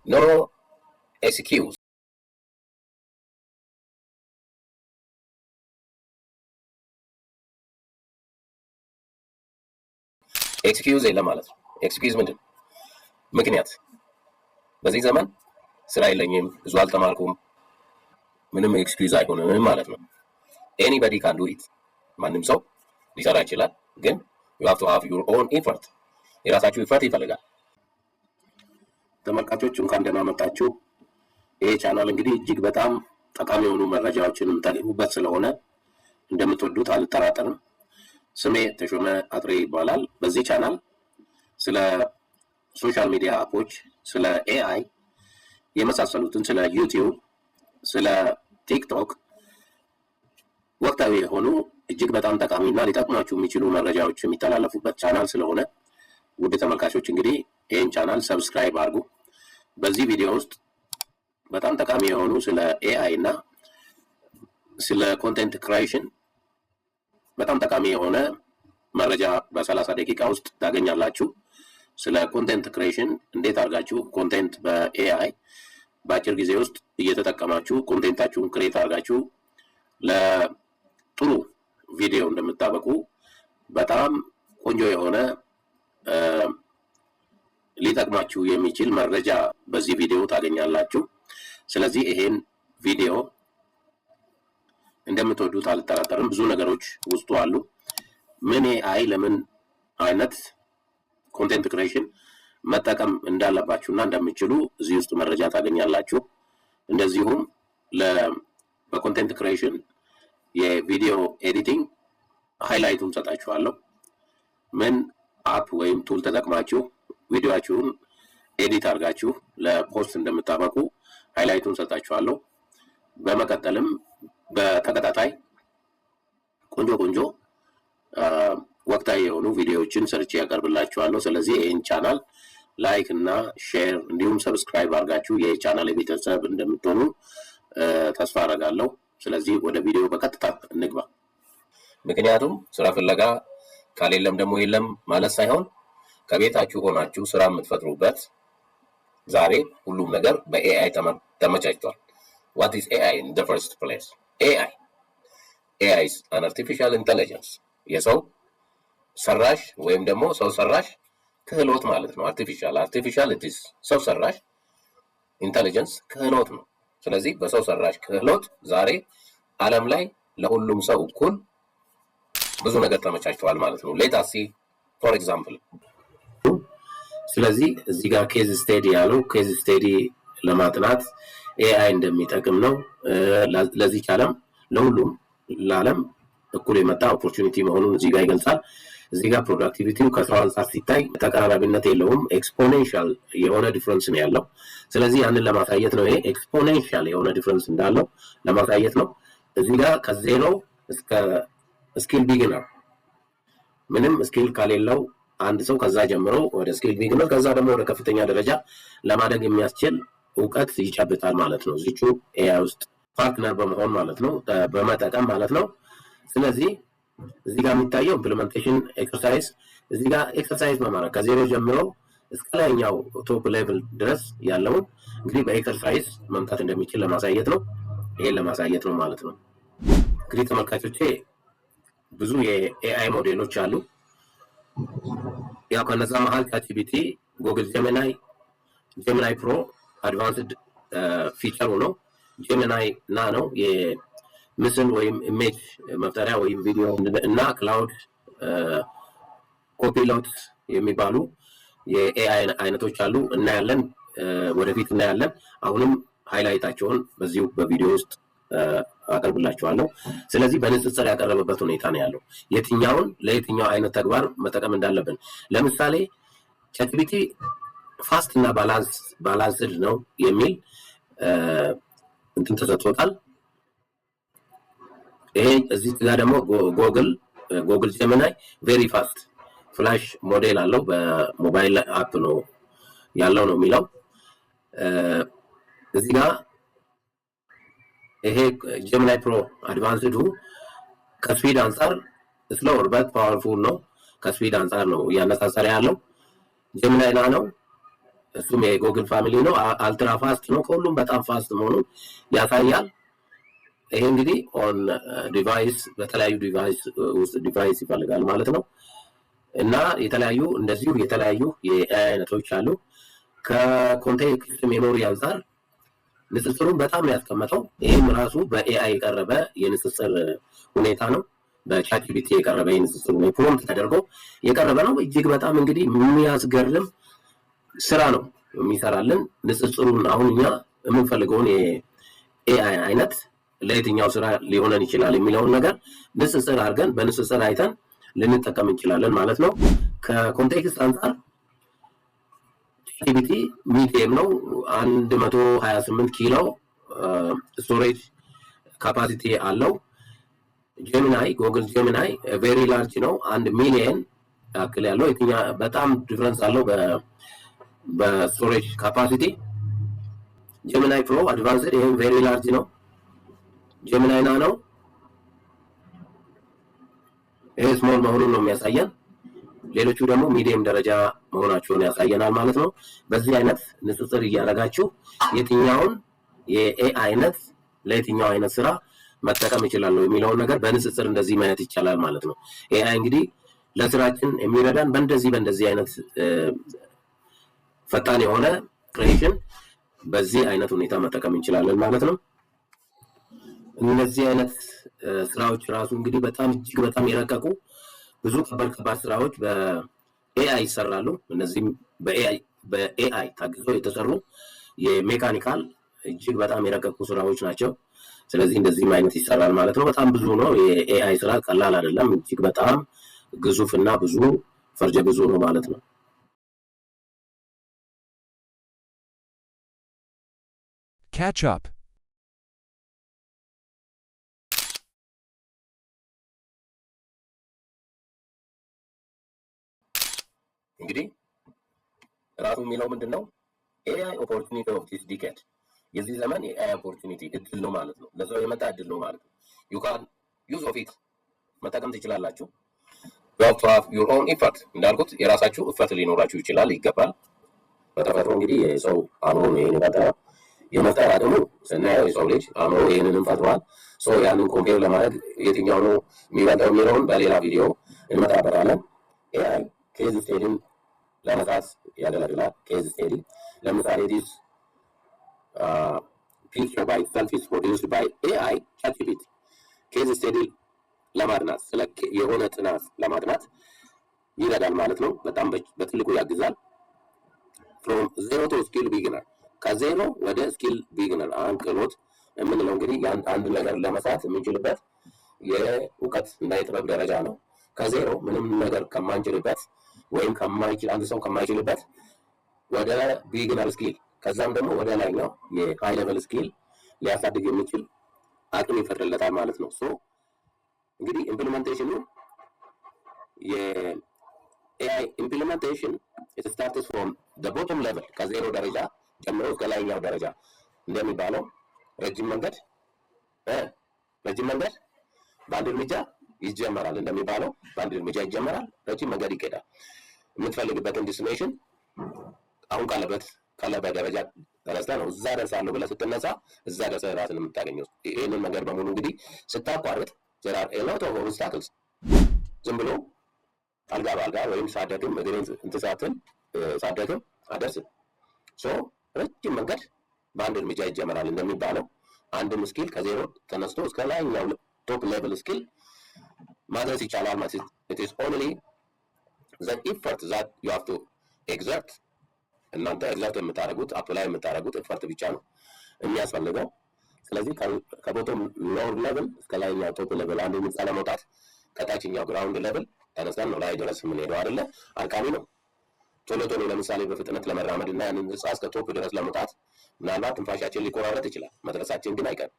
No excuse. ኤክስኪውዝ የለም ማለት ነው። ኤክስኪውዝ ምንድን ነው? ምክንያት። በዚህ ዘመን ስራ የለኝም፣ ብዙ አልተማርኩም፣ ምንም ኤክስኪውዝ አይሆንም ማለት ነው። ኤኒባዲ ካን ዱ ኢት። ማንም ሰው ሊሰራ ይችላል፣ ግን you have to have your own effort። የራሳችሁ ኢፈርት ይፈልጋል። ተመልካቾች እንኳን ደህና መጣችሁ። ይሄ ቻናል እንግዲህ እጅግ በጣም ጠቃሚ የሆኑ መረጃዎችን የምታገኙበት ስለሆነ እንደምትወዱት አልጠራጠርም። ስሜ ተሾመ አጥሬ ይባላል። በዚህ ቻናል ስለ ሶሻል ሚዲያ አፖች፣ ስለ ኤአይ የመሳሰሉትን፣ ስለ ዩቲዩብ፣ ስለ ቲክቶክ ወቅታዊ የሆኑ እጅግ በጣም ጠቃሚና ሊጠቅሟችሁ የሚችሉ መረጃዎች የሚተላለፉበት ቻናል ስለሆነ ውድ ተመልካቾች እንግዲህ ይህን ቻናል ሰብስክራይብ አድርጉ። በዚህ ቪዲዮ ውስጥ በጣም ጠቃሚ የሆኑ ስለ ኤአይ እና ስለ ኮንቴንት ክሪኤሽን በጣም ጠቃሚ የሆነ መረጃ በ30 ደቂቃ ውስጥ ታገኛላችሁ። ስለ ኮንቴንት ክሪኤሽን እንዴት አድርጋችሁ ኮንቴንት በኤአይ በአጭር ጊዜ ውስጥ እየተጠቀማችሁ ኮንቴንታችሁን ክሬት አድርጋችሁ ለጥሩ ቪዲዮ እንደምታበቁ በጣም ቆንጆ የሆነ ሊጠቅማችሁ የሚችል መረጃ በዚህ ቪዲዮ ታገኛላችሁ። ስለዚህ ይሄን ቪዲዮ እንደምትወዱት አልጠራጠርም። ብዙ ነገሮች ውስጡ አሉ። ምን ኤአይ ለምን አይነት ኮንቴንት ክሪኤሽን መጠቀም እንዳለባችሁና እንደምትችሉ እዚህ ውስጥ መረጃ ታገኛላችሁ። እንደዚሁም በኮንቴንት ክሪኤሽን የቪዲዮ ኤዲቲንግ ሃይላይቱን ሰጣችኋለሁ። ምን አፕ ወይም ቱል ተጠቅማችሁ ቪዲዮአችሁን ኤዲት አድርጋችሁ ለፖስት እንደምታበቁ ሃይላይቱን ሰጣችኋለሁ። በመቀጠልም በተከታታይ ቆንጆ ወቅታዊ የሆኑ ቪዲዮዎችን ሰርቼ ያቀርብላችኋለሁ። ስለዚህ ይህን ቻናል ላይክ እና ሼር እንዲሁም ሰብስክራይብ አድርጋችሁ የቻናል ቤተሰብ እንደምትሆኑ ተስፋ አደርጋለሁ። ስለዚህ ወደ ቪዲዮ በቀጥታ እንግባ። ምክንያቱም ስራ ፍለጋ ካሌለም ደግሞ የለም ማለት ሳይሆን ከቤታችሁ ሆናችሁ ስራ የምትፈጥሩበት ዛሬ ሁሉም ነገር በኤአይ ተመቻችቷል። What is AI in the first place? AI is an artificial intelligence. የሰው ሰራሽ ወይም ደግሞ ሰው ሰራሽ ክህሎት ማለት ነው። artificial it is ሰው ሰራሽ ኢንተለጀንስ ክህሎት ነው። ስለዚህ በሰው ሰራሽ ክህሎት ዛሬ ዓለም ላይ ለሁሉም ሰው እኩል ብዙ ነገር ተመቻችቷል ማለት ነው። let us see for example። ስለዚህ እዚህ ጋር ኬዝ ስቴዲ ያለው ኬዝ ስቴዲ ለማጥናት ኤአይ እንደሚጠቅም ነው። ለዚህ ዓለም ለሁሉም ለዓለም እኩል የመጣ ኦፖርቹኒቲ መሆኑን እዚህ ጋር ይገልጻል። እዚህ ጋር ፕሮዳክቲቪቲው ከሰው አንፃር ሲታይ ተቀራራቢነት የለውም፣ ኤክስፖኔንሻል የሆነ ዲፍረንስ ነው ያለው። ስለዚህ ያንን ለማሳየት ነው፣ ይሄ ኤክስፖኔንሻል የሆነ ዲፍረንስ እንዳለው ለማሳየት ነው። እዚህ ጋር ከዜሮ እስከ ስኪል ቢጊነር ምንም ስኪል ከሌለው አንድ ሰው ከዛ ጀምሮ ወደ ስኪል ቢጊነር ከዛ ደግሞ ወደ ከፍተኛ ደረጃ ለማደግ የሚያስችል እውቀት ይጨብጣል ማለት ነው። እዚቹ ኤአይ ውስጥ ፓርትነር በመሆን ማለት ነው፣ በመጠቀም ማለት ነው። ስለዚህ እዚህ ጋር የሚታየው ኢምፕሊሜንቴሽን ኤክሰርሳይዝ፣ እዚህ ጋር ኤክሰርሳይዝ በማድረግ ከዜሮ ጀምሮ እስከ ላይኛው ቶፕ ሌቭል ድረስ ያለውን እንግዲህ በኤክሰርሳይዝ መምጣት እንደሚችል ለማሳየት ነው። ይሄን ለማሳየት ነው ማለት ነው። እንግዲህ ተመልካቾቼ ብዙ የኤአይ ሞዴሎች አሉ። ያው ከነዛ መሃል ቻትጂፒቲ፣ ጉግል ጀሚናይ ፕሮ አድቫንስድ ፊቸሩ ነው። ጀሚናይ ናኖ የምስል ወይም ኢሜጅ መፍጠሪያ ወይም ቪዲዮ እና ክላውድ ኮፒሎት የሚባሉ የኤአይ አይነቶች አሉ። እናያለን፣ ወደፊት እናያለን። አሁንም ሃይላይታቸውን በዚሁ በቪዲዮ ውስጥ አቀርብላችኋለሁ። ስለዚህ በንጽጽር ያቀረበበት ሁኔታ ነው ያለው፣ የትኛውን ለየትኛው አይነት ተግባር መጠቀም እንዳለብን። ለምሳሌ ቻትጂፒቲ ፋስት እና ባላንስድ ነው የሚል እንትን ተሰጥቶታል። ይሄ እዚህ ጋር ደግሞ ጉግል ጀሚናይ ቬሪ ፋስት ፍላሽ ሞዴል አለው፣ በሞባይል አፕ ነው ያለው ነው የሚለው። እዚህ ጋር ይሄ ጀሚናይ ፕሮ አድቫንስዱ ከስፒድ አንፃር ስሎወር በት ፓወርፉል ነው። ከስፒድ አንፃር ነው እያነጻጸረ ያለው። ጀሚናይ ናኖ እሱም የጎግል ፋሚሊ ነው። አልትራ ፋስት ነው። ከሁሉም በጣም ፋስት መሆኑን ያሳያል። ይሄ እንግዲህ ኦን ዲቫይስ በተለያዩ ዲቫይስ ውስጥ ዲቫይስ ይፈልጋል ማለት ነው። እና የተለያዩ እንደዚሁ የተለያዩ የኤአይ አይነቶች አሉ። ከኮንቴክስት ሜሞሪ አንጻር ንጽጽሩን በጣም ያስቀመጠው ይህም ራሱ በኤአይ የቀረበ የንጽጽር ሁኔታ ነው። በቻትጂፒቲ የቀረበ የንጽጽር ሁኔታ ፕሮምፕት ተደርጎ የቀረበ ነው። እጅግ በጣም እንግዲህ የሚያስገርም ስራ ነው የሚሰራልን ንጽጽሩን። አሁን እኛ የምንፈልገውን የኤአይ አይነት ለየትኛው ስራ ሊሆነን ይችላል የሚለውን ነገር ንጽጽር አድርገን በንጽጽር አይተን ልንጠቀም እንችላለን ማለት ነው። ከኮንቴክስት አንጻር ቻትጂፒቲ ሚዲየም ነው። 128 ኪሎ ስቶሬጅ ካፓሲቲ አለው። ጀሚናይ ጎግል ጀሚናይ ቬሪ ላርጅ ነው። 1 ሚሊየን ያክል ያለው በጣም ዲፍረንስ አለው በስቶሬጅ ካፓሲቲ። ጀሚናይ ፕሮ አድቫንስድ ይሄም ቬሪ ላርጅ ነው። ጀሚናይ ናኖ ይሄ ስሞል መሆኑን ነው የሚያሳየን። ሌሎቹ ደግሞ ሚዲየም ደረጃ መሆናቸውን ያሳየናል ማለት ነው። በዚህ አይነት ንጽጽር እያደረጋችሁ የትኛውን የኤአይ አይነት ለየትኛው አይነት ስራ መጠቀም ይችላል የሚለውን ነገር በንጽጽር እንደዚህ ማየት ይቻላል ማለት ነው። ኤአይ እንግዲህ ለስራችን የሚረዳን በእንደዚህ አይነት ፈጣን የሆነ ክሬሽን በዚህ አይነት ሁኔታ መጠቀም እንችላለን ማለት ነው። እነዚህ አይነት ስራዎች ራሱ እንግዲህ በጣም እጅግ በጣም የረቀቁ ብዙ ከባድ ስራዎች በኤአይ ይሰራሉ። እነዚህም በኤአይ ታግዞ የተሰሩ የሜካኒካል እጅግ በጣም የረቀቁ ስራዎች ናቸው። ስለዚህ እንደዚህም አይነት ይሰራል ማለት ነው። በጣም ብዙ ነው። የኤአይ ስራ ቀላል አይደለም። እጅግ በጣም ግዙፍና ብዙ ፈርጀ ብዙ ነው ማለት ነው። Catch up. እንግዲህ ራሱ የሚለው ምንድነው? ኤአይ ኦፖርቹኒቲ ኦፍ ዲስ ዲኬድ የዚህ ዘመን የኤአይ ኦፖርቹኒቲ እድል ነው ማለት ነው። ለሰው የመጣ እድል ነው ማለት ነው። ዩ ካን ዩዝ ኦፍ ኢት መጠቀም ትችላላችሁ። ዩ ሃቭ ቱ ሃቭ ዩር ኦን ኢፈርት እንዳልኩት የራሳችሁ እፈት ሊኖራችሁ ይችላል ይገባል። በተፈጥሮ እንግዲህ የሰው አእምሮ ነው ይሄን የመፍጠር አቅሙ ስናየው የሰው ልጅ አእምሮ ይህንንም ፈጥሯል። ያንን ኮምፔር ለማድረግ የትኛው ነው የሚበልጠው የሚለውን በሌላ ቪዲዮ እንመጣበታለን። ኤአይ ኬዝ ስቴዲን ለመስራት ያገለግላል። ኬዝ ስቴዲ ለምሳሌ ዲስ ፒክቸር ባይ ሰልፍ ኢዝ ፕሮዲውስድ ባይ ኤአይ ቻትጂፒቲ ኬዝ ስቴዲ ለማጥናት ስለ የሆነ ጥናት ለማጥናት ይረዳል ማለት ነው። በጣም በትልቁ ያግዛል። ፍሮም ዜሮ ቱ ስኪል ቢግነር ከዜሮ ወደ ስኪል ቢግነር ክህሎት የምንለው እንግዲህ አንድ ነገር ለመስራት የምንችልበት የእውቀት እና የጥበብ ደረጃ ነው። ከዜሮ ምንም ነገር ከማንችልበት ወይም ከማይችል አንድ ሰው ከማይችልበት ወደ ቢግነር ስኪል ከዛም ደግሞ ወደ ላይኛው የሃይ ሌቨል ስኪል ሊያሳድግ የሚችል አቅም ይፈጥርለታል ማለት ነው። እንግዲህ ኢምፕሊሜንቴሽኑ የኤአይ ኢምፕሊሜንቴሽን it starts from the bottom level ከዜሮ ደረጃ ጀምሮ እስከ ላይኛው ደረጃ እንደሚባለው ረጅም መንገድ በአንድ እርምጃ ይጀመራል እንደሚባለው በአንድ እርምጃ ይጀመራል፣ ረጅም መንገድ ይኬዳል። የምትፈልግበትን ዲስቲኔሽን አሁን ካለበት ደረጃ ተነስተህ ነው እዛ ደርሳለሁ ብለህ ስትነሳ እዛ ደርሰህ ራስን የምታገኘው። ይህንን ነገር በሙሉ እንግዲህ ስታቋርጥ there are a lot of obstacles ዝም ብሎ አልጋ በአልጋ ወይም ሳደግም እግሬን ሳደግም አደርስም። ረጅም መንገድ በአንድ እርምጃ ይጀመራል እንደሚባለው አንድም ስኪል ከዜሮ ተነስቶ እስከ ላይኛው ቶፕ ሌቭል ስኪል ማድረስ ይቻላል ማለት ነው። it is only the effort that you have to exert እናንተ ኤግዛክት የምታደርጉት አፕላይ የምታደርጉት ኤፈርት ብቻ ነው የሚያስፈልገው። ስለዚህ ከቦቶም ሎወር ሌቭል እስከ ላይኛው ቶፕ ሌቭል አንድ እርምጃ ለመውጣት ከታችኛው ግራውንድ ሌቭል ተነስተን ነው ላይ ድረስ የምንሄደው አይደለ? አድካሚ ነው። ቶሎ ለምሳሌ በፍጥነት ለመራመድ እና ያንን ህንፃ እስከ ቶፕ ድረስ ለመውጣት ምናልባት ትንፋሻችን ሊቆራረጥ ይችላል። መድረሳችን ግን አይቀርም።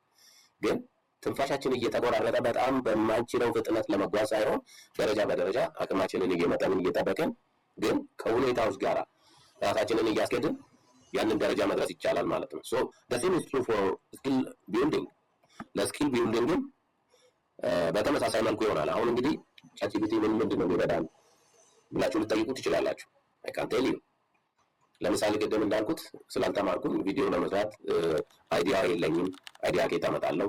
ግን ትንፋሻችን እየተቆራረጠ በጣም በማንችለው ፍጥነት ለመጓዝ ሳይሆን ደረጃ በደረጃ አቅማችንን እየመጠንን እየጠበቅን ግን ከሁኔታዎች ጋር ራሳችንን እያስኬድን ያንን ደረጃ መድረስ ይቻላል ማለት ነው። the same is true for skill building ለስኪል ቢልዲንግም በተመሳሳይ መልኩ ይሆናል። አሁን እንግዲህ ቻትጂፒቲ ምንድን ነው የሚረዳን ብላችሁ ልጠይቁ ትችላላችሁ። I can tell you ለምሳሌ ቅድም እንዳልኩት ስላልተማርኩኝ ቪዲዮ ለመስራት አይዲያ የለኝም፣ አይዲያ ከየት አመጣለሁ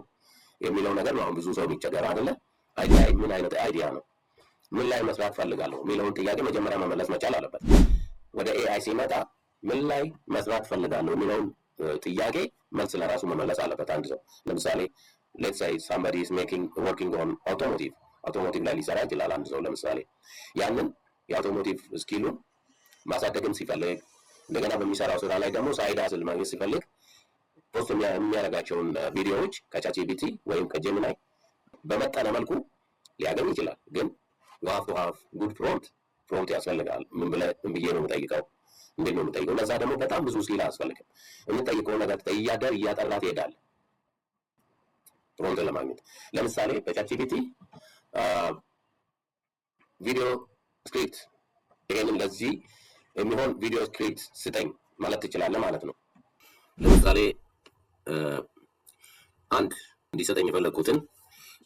የሚለው ነገር ነው። አሁን ብዙ ሰው የሚቸገረው አይደለ? አይዲያ ምን አይነት አይዲያ ነው? ምን ላይ መስራት ፈልጋለሁ የሚለውን ጥያቄ መጀመሪያ መመለስ መቻል አለበት። ወደ ኤአይ ሲመጣ ምን ላይ መስራት ፈልጋለሁ የሚለውን ጥያቄ መልስ ለራሱ መመለስ አለበት አንድ ሰው። ለምሳሌ ሌትስ ሴይ somebody is working on አውቶሞቲቭ ላይ ሊሰራ ይችላል አንድ ሰው። ለምሳሌ ያንን የአውቶሞቲቭ ስኪሉን ማሳደግም ሲፈልግ እንደገና በሚሰራው ስራ ላይ ደግሞ ሳይድ ሃስል ማግኘት ሲፈልግ ፖስት የሚያደርጋቸውን ቪዲዮዎች ከቻትጂፒቲ ወይም ከጄሚናይ በመጠነ መልኩ ሊያገኝ ይችላል። ግን you have to have good prompt ያስፈልጋል። ምን ብዬ ነው የምጠይቀው? እንዴት ነው የምጠይቀው? ለዛ ደግሞ በጣም ብዙ ስኪል አያስፈልግም። የምጠይቀው ነገር እያጠራ ትሄዳለህ ፕሮምፕት ለማግኘት። ለምሳሌ በቻትጂፒቲ ቪዲዮ ስክሪፕት ይሄንን ለዚህ የሚሆን ቪዲዮ ስክሪፕት ስጠኝ ማለት ትችላለህ ማለት ነው። ለምሳሌ አንድ እንዲሰጠኝ የፈለግኩትን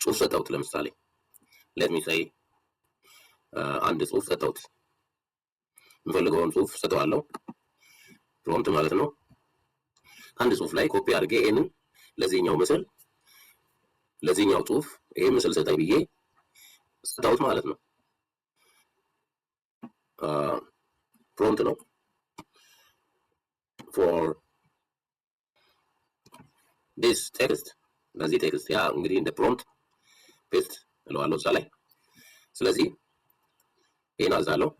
ጽሁፍ ሰጠሁት። ለምሳሌ ሌት ሚ ሴይ አንድ ጽሁፍ ሰጠሁት። የምፈልገውን ጽሁፍ ሰጠዋለሁ፣ ፕሮምፕት ማለት ነው። አንድ ጽሁፍ ላይ ኮፒ አድርጌ ይሄንን ለዚህኛው ምስል ለዚህኛው ጽሁፍ ይሄ ምስል ሰጠኝ ብዬ ሰጠሁት ማለት ነው። ፕሮምፕት ነው ፎር ዲስ ቴክስት። ለዚህ ቴክስት ያ እንግዲህ እንደ ፕሮምፕት ፔስት እለዋለሁ እዛ ላይ። ስለዚህ ይሄን አዛለሁ።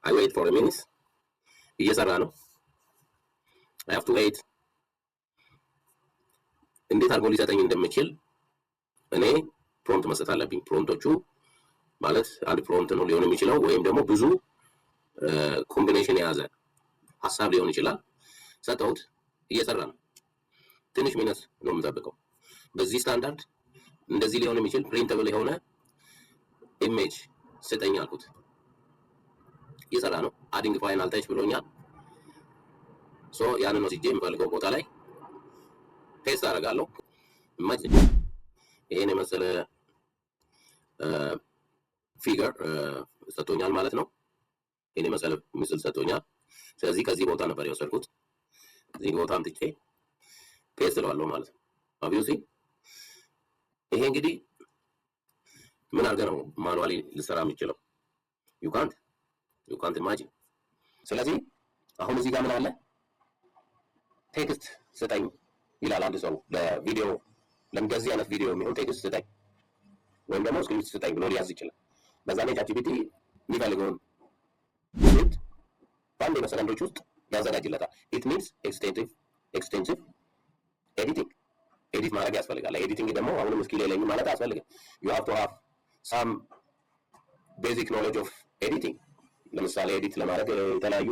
I wait for a minute። እየሰራ ነው። I have to wait። እንዴት አድርጎ ሊሰጠኝ እንደምችል እኔ ፕሮምፕት መስጠት አለብኝ። ፕሮምፕቶቹ ማለት አንድ ፕሮምፕት ነው ሊሆን የሚችለው ወይም ደግሞ ብዙ ኮምቢኔሽን የያዘ ሀሳብ ሊሆን ይችላል። ሰጠሁት፣ እየሰራ ነው። ትንሽ ሚኒት ነው የምጠብቀው። በዚህ ስታንዳርድ እንደዚህ ሊሆን የሚችል ፕሪንተብል የሆነ ኢሜጅ ስጠኝ አልኩት። እየሰራ ነው። አዲንግ ፋይናል ታች ብሎኛል። ሶ ያንን ወስጄ የምፈልገው ቦታ ላይ ፔስት አደርጋለሁ። ይሄን የመሰለ ፊገር ሰጥቶኛል ማለት ነው። ይሄን የመሰለ ምስል ሰጥቶኛል። ስለዚህ ከዚህ ቦታ ነበር የወሰድኩት። እዚህ ቦታ አምጥቼ ፔስት እለዋለሁ ማለት ነው። ኦብቪየስሊ ይሄ እንግዲህ ምን አድርገህ ነው ማኑዋሊ ልሰራ የምችለው? ዩ ካንት ኢማጂን። ስለዚህ አሁን እዚህ ጋር ምን አለ? ቴክስት ስጠኝ ይላል አንድ ሰው ለቪዲዮ ለእንደዚህ አይነት ቪዲዮ የሚሆን ቴክስት ስጠኝ ወይም ደግሞ ስክሪፕት ስጠኝ ብሎ ሊያዝ ይችላል። በዛ ላይ ቻትጂፒቲ የሚፈልገውን ስክሪፕት በአንድ በሰከንዶች ውስጥ ያዘጋጅለታል። ኢት ሚንስ ኤክስቴንሲቭ ኤዲት ማድረግ ያስፈልጋል። ኤዲቲንግ ደግሞ አሁንም ስኪል የለኝም ማለት አያስፈልግም። ዩ ሃቭ ቱ ሃቭ ሳም ቤዚክ ኖሌጅ ኦፍ ኤዲቲንግ። ለምሳሌ ኤዲት ለማድረግ የተለያዩ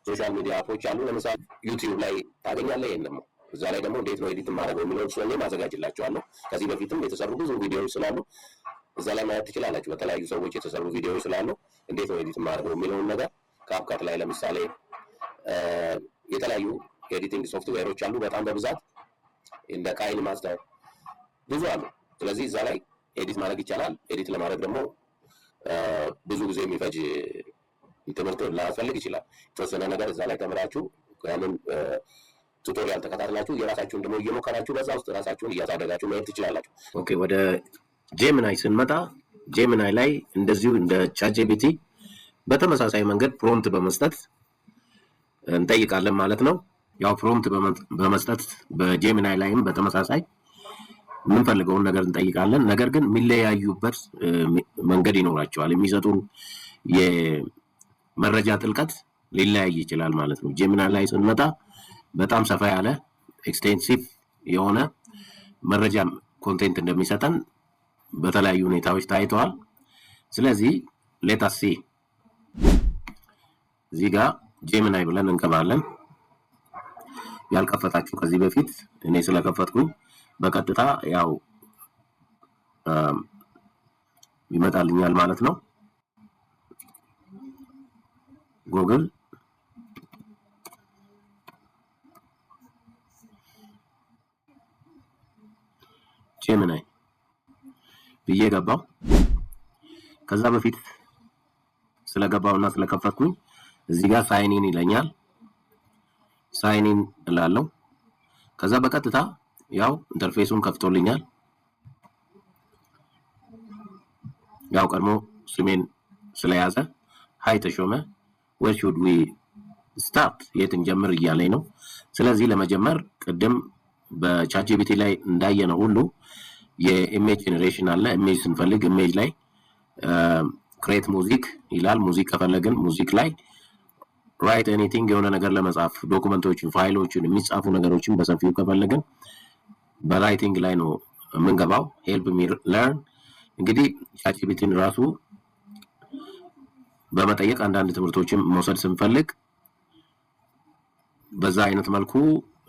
ሶሻል ሚዲያ አፖች አሉ። ለምሳሌ ዩቲዩብ ላይ ታገኛለህ። ይሄን ደግሞ እዛ ላይ ደግሞ እንዴት ነው ኤዲት ማድረግ የሚለውን ስለኔ ማዘጋጅላችኋለሁ። ከዚህ በፊትም የተሰሩ ብዙ ቪዲዮዎች ስላሉ እዛ ላይ ማየት ትችላላችሁ። በተለያዩ ሰዎች የተሰሩ ቪዲዮዎች ስላሉ እንዴት ነው ኤዲት ማድረግ የሚለውን ነገር ካፕካት ላይ ለምሳሌ የተለያዩ ኤዲቲንግ ሶፍትዌሮች አሉ በጣም በብዛት እንደ ካይን ማስተር ብዙ አሉ። ስለዚህ እዛ ላይ ኤዲት ማድረግ ይቻላል። ኤዲት ለማድረግ ደግሞ ብዙ ጊዜ የሚፈጅ ትምህርት ላያስፈልግ ይችላል። የተወሰነ ነገር እዛ ላይ ተምራችሁ ያንን ቱቶሪያል ተከታትላችሁ የራሳችሁን ደግሞ እየሞከራችሁ በዛ ውስጥ ራሳችሁን እያሳደጋችሁ መሄድ ትችላላችሁ። ኦኬ፣ ወደ ጄሚናይ ስንመጣ ጄሚናይ ላይ እንደዚሁ እንደ ቻትጂፒቲ በተመሳሳይ መንገድ ፕሮምፕት በመስጠት እንጠይቃለን ማለት ነው። ያው ፕሮምፕት በመስጠት በጄሚናይ ላይም በተመሳሳይ የምንፈልገውን ነገር እንጠይቃለን። ነገር ግን የሚለያዩበት መንገድ ይኖራቸዋል። የሚሰጡን የመረጃ ጥልቀት ሊለያይ ይችላል ማለት ነው። ጄሚናይ ላይ ስንመጣ በጣም ሰፋ ያለ ኤክስቴንሲቭ የሆነ መረጃ ኮንቴንት እንደሚሰጠን በተለያዩ ሁኔታዎች ታይተዋል። ስለዚህ ሌታስ ሲ እዚህ ጋር ጄሚናይ ብለን እንገባለን። ያልከፈታችሁ ከዚህ በፊት እኔ ስለከፈትኩኝ በቀጥታ ያው ይመጣልኛል ማለት ነው። ጉግል ጄሚናይ ብዬ ገባው። ከዛ በፊት ስለገባውና ስለከፈትኩኝ እዚህ ጋር ሳይን ኢን ይለኛል። ሳይን ኢን እላለሁ። ከዛ በቀጥታ ያው ኢንተርፌሱን ከፍቶልኛል። ያው ቀድሞ ስሜን ስለያዘ ሃይ ተሾመ where should we start የትን ጀምር እያለኝ ነው። ስለዚህ ለመጀመር ቅድም በቻትጂፒቲ ላይ እንዳየነው ሁሉ የኢሜጅ ጀነሬሽን አለ። ኢሜጅ ስንፈልግ ኢሜጅ ላይ ክሬት ሙዚክ ይላል። ሙዚክ ከፈለግን ሙዚክ ላይ ራይት ኤኒቲንግ የሆነ ነገር ለመጻፍ ዶክመንቶችን፣ ፋይሎችን፣ የሚጻፉ ነገሮችን በሰፊው ከፈለግን በራይቲንግ ላይ ነው የምንገባው። ሄልፕ ሚ ለርን እንግዲህ ቻትጂፒቲን ራሱ በመጠየቅ አንዳንድ ትምህርቶችን መውሰድ ስንፈልግ በዛ አይነት መልኩ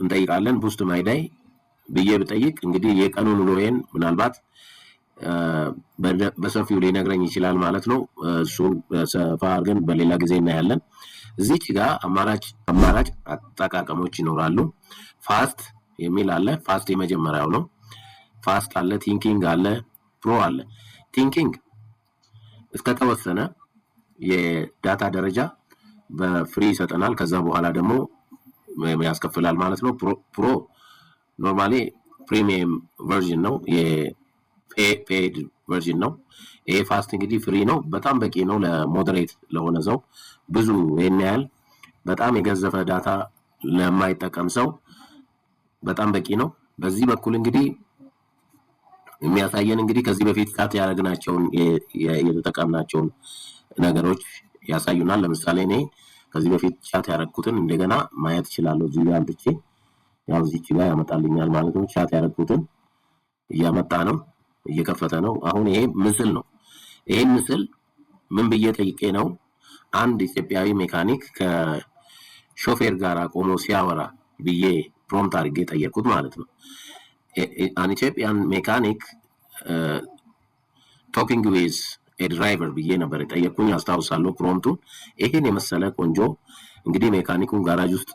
እንጠይቃለን። ቡስት ማይ ዳይ ብዬ ብጠይቅ እንግዲህ የቀኑን ውሎዬን ምናልባት በሰፊው ሊነግረኝ ይችላል ማለት ነው። እሱን ሰፋ አድርገን በሌላ ጊዜ እናያለን። እዚች ጋር አማራጭ አጠቃቀሞች ይኖራሉ። ፋስት የሚል አለ። ፋስት የመጀመሪያው ነው። ፋስት አለ፣ ቲንኪንግ አለ፣ ፕሮ አለ። ቲንኪንግ እስከተወሰነ የዳታ ደረጃ በፍሪ ይሰጠናል። ከዛ በኋላ ደግሞ ያስከፍላል ማለት ነው። ፕሮ ኖርማሊ ፕሪሚየም ቨርዥን ነው፣ የፔድ ቨርዥን ነው። ይሄ ፋስት እንግዲህ ፍሪ ነው። በጣም በቂ ነው ለሞዴሬት ለሆነ ሰው። ብዙ ይሄን ያህል በጣም የገዘፈ ዳታ ለማይጠቀም ሰው በጣም በቂ ነው። በዚህ በኩል እንግዲህ የሚያሳየን እንግዲህ ከዚህ በፊት ቻት ያደረግናቸውን የተጠቀምናቸውን ነገሮች ያሳዩናል። ለምሳሌ እኔ ከዚህ በፊት ቻት ያደረኩትን እንደገና ማየት እችላለሁ። እዚህ ጋር አምጥቼ ያው እዚች ጋር ያመጣልኛል ማለት ነው። ቻት ያደረኩትን እያመጣ ነው፣ እየከፈተ ነው። አሁን ይሄ ምስል ነው። ይሄን ምስል ምን ብዬ ጠይቄ ነው? አንድ ኢትዮጵያዊ ሜካኒክ ከሾፌር ጋር ቆሞ ሲያወራ ብዬ ፕሮምፕት አድርጌ ጠየቁት ማለት ነው። an Ethiopian mechanic talking with a driver ብዬ ነበር የጠየቁኝ አስታውሳለሁ ፕሮምፕቱን። ይሄን የመሰለ ቆንጆ እንግዲህ ሜካኒኩን ጋራጅ ውስጥ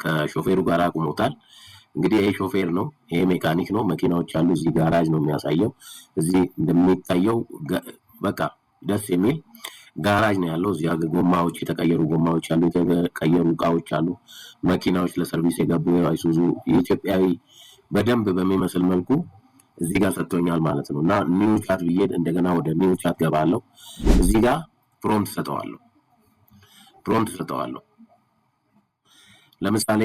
ከሾፌሩ ጋር አቁሞታል። እንግዲህ ይሄ ሾፌር ነው፣ ይሄ ሜካኒክ ነው። መኪናዎች አሉ፣ እዚህ ጋራጅ ነው የሚያሳየው። እዚህ እንደሚታየው በቃ ደስ የሚል ጋራጅ ነው ያለው። እዚህ ጎማዎች፣ የተቀየሩ ጎማዎች አሉ፣ የተቀየሩ እቃዎች አሉ፣ መኪናዎች ለሰርቪስ የገቡ አይሱዙ የኢትዮጵያዊ በደንብ በሚመስል መልኩ እዚህ ጋር ሰጥቶኛል ማለት ነው። እና ኒው ቻት ብዬ እንደገና ወደ ኒው ቻት ገባለሁ። እዚህ ጋር ፕሮምፕት ሰጠዋለሁ። ለምሳሌ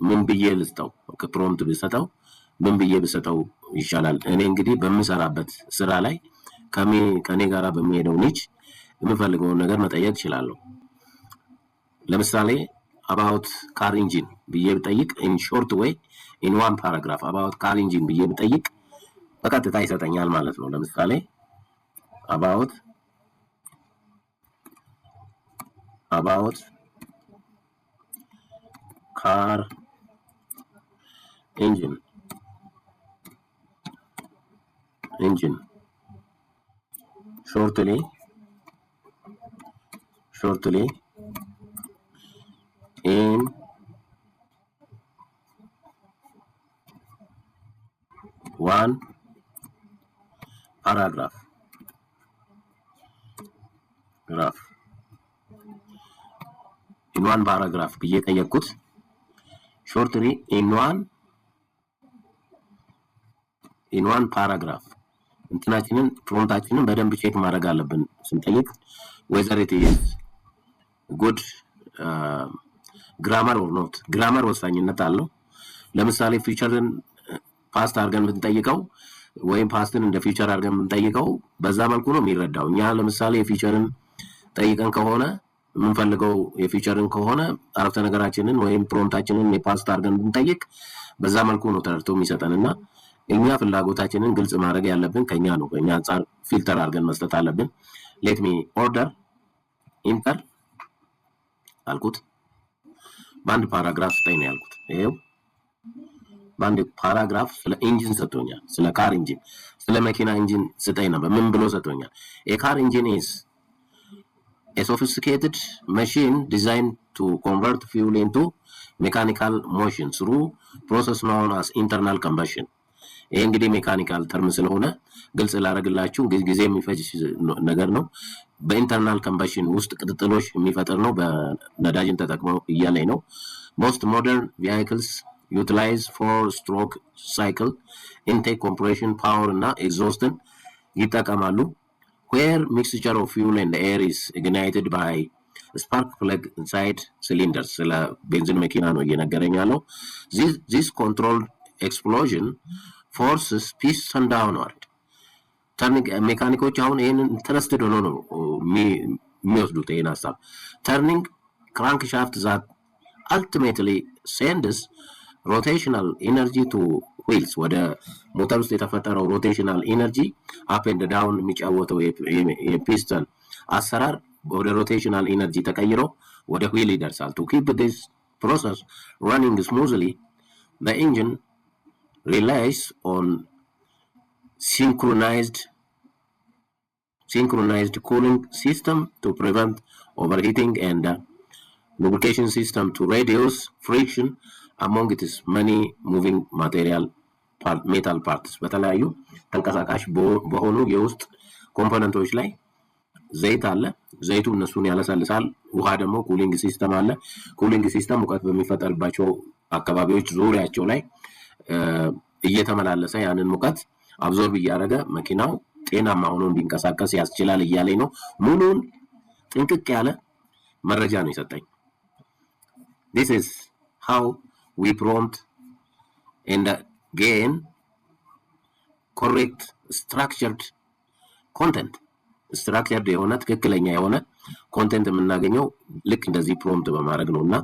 ምን ብዬ ልስጠው? ከፕሮምፕት ብሰጠው ምን ብዬ ብሰጠው ይሻላል? እኔ እንግዲህ በምሰራበት ስራ ላይ ከኔ ጋራ በሚሄደው ኒች የምፈልገውን ነገር መጠየቅ እችላለሁ። ለምሳሌ about car engine ብዬ ብጠይቅ in short way in one paragraph about car engine ብዬ ብጠይቅ በቀጥታ ይሰጠኛል ማለት ነው። ለምሳሌ about car engine shortly in one paragraph in one paragraph ብዬ ጠየቅኩት። shortly in one paragraph እንትናችንን ፕሮምፕታችንን በደንብ ቼክ ማድረግ አለብን ስንጠይቅ whether it is good grammar or not። grammar ወሳኝነት አለው። ለምሳሌ ፊቸርን ፓስት አድርገን ብንጠይቀው ወይም ፓስትን እንደ ፊቸር አድርገን ብንጠይቀው በዛ መልኩ ነው የሚረዳው። እኛ ለምሳሌ የፊቸርን ጠይቀን ከሆነ የምንፈልገው የፊቸርን ከሆነ አረፍተ ነገራችንን ወይም ፕሮምፕታችንን የፓስት አድርገን ብንጠይቅ በዛ መልኩ ነው ተረድቶ የሚሰጠንና እኛ ፍላጎታችንን ግልጽ ማድረግ ያለብን ከኛ ነው። ከኛ አንፃር ፊልተር አድርገን መስጠት አለብን። ሌት ሚ ኦርደር ኢንተር አልኩት። በአንድ ፓራግራፍ ስጠኝ ነው ያልኩት። ይሄው በአንድ ፓራግራፍ ስለ ኢንጂን ሰጥቶኛል። ስለ ካር ኢንጂን፣ ስለ መኪና ኢንጂን ስጠኝ ነው። በምን ብሎ ሰጥቶኛል? a car engine is a sophisticated machine designed to convert fuel into mechanical motion through process known as internal combustion። ይሄ እንግዲህ ሜካኒካል ተርም ስለሆነ ግልጽ ላደርግላችሁ ጊዜ የሚፈጅ ነገር ነው። በኢንተርናል ኮምበሽን ውስጥ ቅጥጥሎች የሚፈጠር ነው። በነዳጅን ተጠቅመው እያለኝ ነው። Most modern vehicles utilize 4-stroke cycle intake, compression, power እና exhausትን ይጠቀማሉ where mixture of fuel and air is ignited by spark plug inside cylinders ስለ ቤንዚን መኪና ነው እየነገረኝ ያለው this controlled explosion forces piston downward turning ሜካኒኮች አሁን ይሄንን ኢንተረስትድ ሆኖ ነው የሚወስዱት ይሄን ሐሳብ turning crankshaft that ultimately sends rotational energy to wheels ወደ ሞተር ውስጥ የተፈጠረው rotational energy up and down የሚጫወተው የፒስተን አሰራር ወደ rotational energy ተቀይሮ ወደ wheel ይደርሳል to keep this process running smoothly the engine relies on synchronized cooling system to prevent overheating and lubrication system to reduce friction among its many moving metal parts በተለያዩ ተንቀሳቃሽ በሆኑ የውስጥ ኮምፖነንቶች ላይ ዘይት አለ ዘይቱ እነሱን ያለሰልሳል ውሃ ደግሞ ኩሊንግ ሲስተም አለ ኩሊንግ ሲስተም ሙቀት በሚፈጠርባቸው አካባቢዎች ዙሪያቸው ላይ እየተመላለሰ ያንን ሙቀት አብዞርብ እያደረገ መኪናው ጤናማ ሆኖ እንዲንቀሳቀስ ያስችላል እያለኝ ነው ሙሉን ጥንቅቅ ያለ መረጃ ነው የሰጠኝ this is how we prompt and gain correct structured content structured የሆነ ትክክለኛ የሆነ ኮንቴንት የምናገኘው ልክ እንደዚህ ፕሮምፕት በማድረግ ነውና